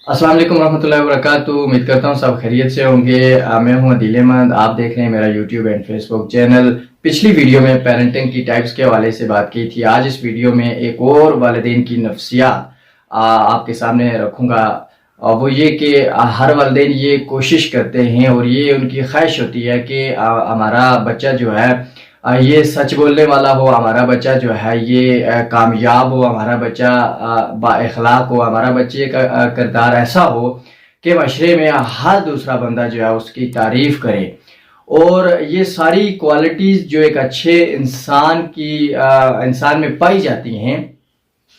अस्सलाम वालेकुम रहमतुल्लाहि व बरकातुहू। उम्मीद करता हूँ सब खैरियत से होंगे। मैं हूँ अदील अहमद। आप देख रहे हैं मेरा यूट्यूब एंड फेसबुक चैनल। पिछली वीडियो में पेरेंटिंग की टाइप्स के हवाले से बात की थी। आज इस वीडियो में एक और वालिदैन की नफ्सियात आपके सामने रखूँगा। वो ये कि हर वालिदैन ये कोशिश करते हैं और ये उनकी ख्वाहिश होती है कि हमारा बच्चा जो है ये सच बोलने वाला हो, हमारा बच्चा जो है ये कामयाब हो, हमारा बच्चा बाइखलाक हो, हमारा बच्चे का किरदार ऐसा हो कि माशरे में हर दूसरा बंदा जो है उसकी तारीफ करे। और ये सारी क्वालिटीज़ जो एक अच्छे इंसान में पाई जाती हैं,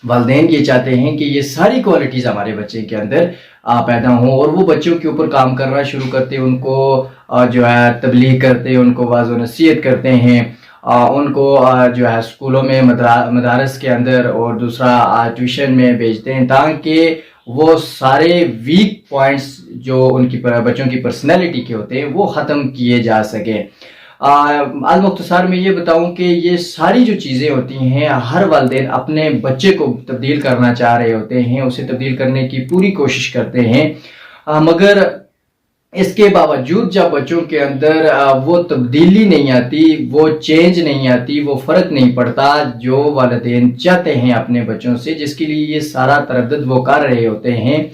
वालिदैन ये चाहते हैं कि ये सारी क्वालिटीज़ हमारे बच्चे के अंदर पैदा हों और वो बच्चों के ऊपर काम करना शुरू करते हैं, उनको जो है तबलीग करते हैं, उनको वाज़ नसीहत करते हैं, उनको जो है स्कूलों में मदारस के अंदर और दूसरा ट्यूशन में भेजते हैं ताकि वो सारे वीक पॉइंट्स जो उनकी बच्चों की पर्सनैलिटी के होते हैं वो ख़त्म किए जा सकें। आज मुख्तसार में ये बताऊं कि ये सारी जो चीज़ें होती हैं हर वालिदैन अपने बच्चे को तब्दील करना चाह रहे होते हैं, उसे तब्दील करने की पूरी कोशिश करते हैं, मगर इसके बावजूद जब बच्चों के अंदर वो तब्दीली नहीं आती, वो चेंज नहीं आती, वो फ़र्क नहीं पड़ता जो वालिदैन चाहते हैं अपने बच्चों से, जिसके लिए ये सारा तरद्दुद वो कर रहे होते हैं।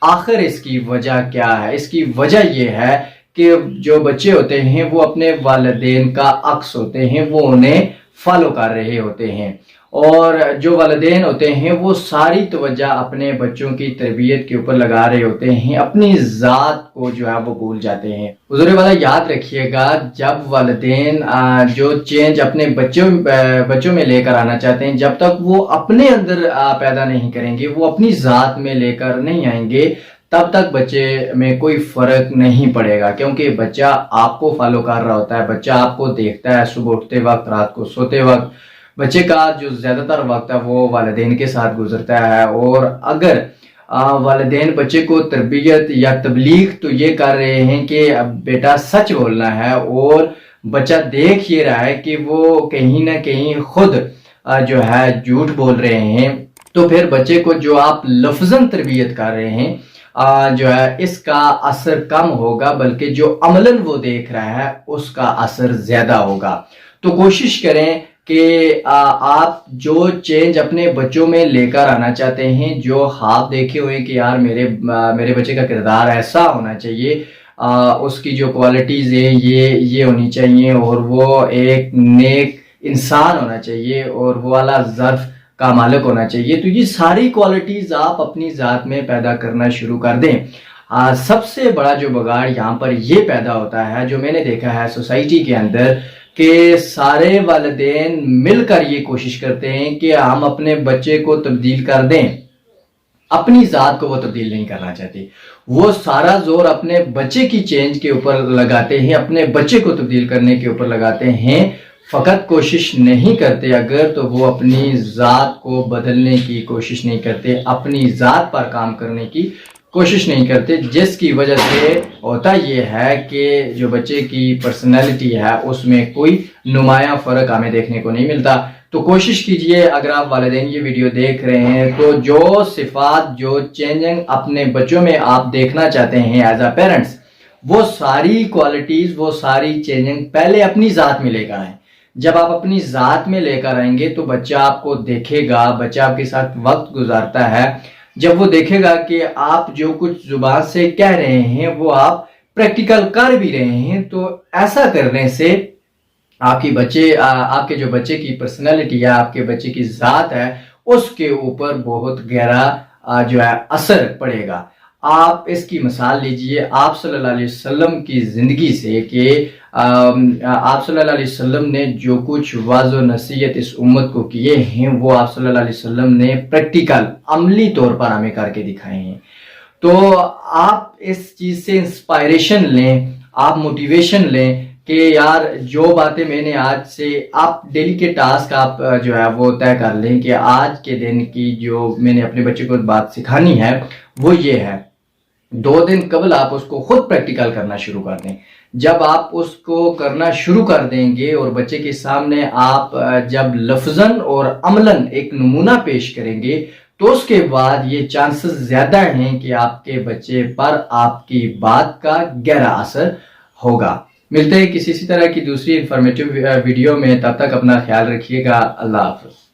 आखिर इसकी वजह क्या है? इसकी वजह ये है कि जो बच्चे होते हैं वो अपने वालिदैन का अक्स होते हैं, वो उन्हें फॉलो कर रहे होते हैं और जो वालिदैन होते हैं वो सारी तवज्जो अपने बच्चों की तरबियत के ऊपर लगा रहे होते हैं, अपनी ज़ात को जो है वो भूल जाते हैं। हुज़ूर वाला याद रखिएगा, जब वालिदैन जो चेंज अपने बच्चों में लेकर आना चाहते हैं, जब तक वो अपने अंदर पैदा नहीं करेंगे, वो अपनी ज़ात में लेकर नहीं आएंगे, तब तक बच्चे में कोई फ़र्क नहीं पड़ेगा, क्योंकि बच्चा आपको फॉलो कर रहा होता है, बच्चा आपको देखता है सुबह उठते वक्त, रात को सोते वक्त। बच्चे का जो ज़्यादातर वक्त है वो वालिदैन के साथ गुजरता है और अगर वालिदैन बच्चे को तरबियत या तबलीग तो ये कर रहे हैं कि अब बेटा सच बोलना है और बच्चा देख ये रहा है कि वो कहीं ना कहीं खुद जो है झूठ बोल रहे हैं, तो फिर बच्चे को जो आप लफ्ज़न तरबियत कर रहे हैं जो है इसका असर कम होगा, बल्कि जो अमलन वो देख रहा है उसका असर ज्यादा होगा। तो कोशिश करें कि आप जो चेंज अपने बच्चों में लेकर आना चाहते हैं, जो आप देखे हुए कि यार मेरे बच्चे का किरदार ऐसा होना चाहिए, उसकी जो क्वालिटीज़ है ये होनी चाहिए और वो एक नेक इंसान होना चाहिए और वो वाला ज़र्फ का मालिक होना चाहिए, तो ये सारी क्वालिटीज़ आप अपनी ज़ात में पैदा करना शुरू कर दें। सबसे बड़ा जो बगाड़ यहाँ पर ये पैदा होता है, जो मैंने देखा है सोसाइटी के अंदर, कि सारे वालिदैन मिलकर ये कोशिश करते हैं कि हम अपने बच्चे को तब्दील कर दें, अपनी ज़ात को वो तब्दील नहीं करना चाहते। वो सारा जोर अपने बच्चे की चेंज के ऊपर लगाते हैं, अपने बच्चे को तब्दील करने के ऊपर लगाते हैं, फ़कत कोशिश नहीं करते अगर तो वो अपनी ज़ात को बदलने की कोशिश नहीं करते, अपनी ज़ात पर काम करने की कोशिश नहीं करते, जिसकी वजह से होता ये है कि जो बच्चे की पर्सनैलिटी है उसमें कोई नुमाया फ़र्क हमें देखने को नहीं मिलता। तो कोशिश कीजिए, अगर आप वालिदैन ये वीडियो देख रहे हैं तो जो सिफ़ात, जो चेंजिंग अपने बच्चों में आप देखना चाहते हैं एज अ पेरेंट्स, वो सारी क्वालिटीज़, वो सारी चेंजिंग पहले अपनी ज़ात में लेकर आएँ। जब आप अपनी ज़ात में लेकर आएंगे तो बच्चा आपको देखेगा, बच्चा आपके साथ वक्त गुजारता है, जब वो देखेगा कि आप जो कुछ जुबान से कह रहे हैं वो आप प्रैक्टिकल कर भी रहे हैं, तो ऐसा करने से आपके जो बच्चे की पर्सनैलिटी है, आपके बच्चे की ज़ात है, उसके ऊपर बहुत गहरा जो है असर पड़ेगा। आप इसकी मिसाल लीजिए आप सल्लल्लाहु अलैहि वसल्लम की ज़िंदगी से कि आप सल्लल्लाहु अलैहि वसल्लम ने जो कुछ वाज़ नसीहत इस उम्मत को किए हैं वो आप सल्लल्लाहु अलैहि वसल्लम ने प्रैक्टिकल अमली तौर पर हमें करके दिखाए हैं। तो आप इस चीज़ से इंस्पायरेशन लें, आप मोटिवेशन लें कि यार जो बातें मैंने आज से, आप डेली के टास्क आप जो है वो तय कर लें कि आज के दिन की जो मैंने अपने बच्चे को बात सिखानी है वो ये है। 2 दिन कबल आप उसको खुद प्रैक्टिकल करना शुरू कर दें। जब आप उसको करना शुरू कर देंगे और बच्चे के सामने आप जब लफ्ज़न और अमलन एक नमूना पेश करेंगे تو اس کے بعد یہ چانسز زیادہ ہیں کہ آپ کے بچے پر آپ کی بات کا گہرا اثر ہوگا۔ ملتے ہیں کسی اسی طرح کی دوسری انفارمیٹیو ویڈیو میں، تب تک اپنا خیال رکھیے گا۔ اللہ حافظ۔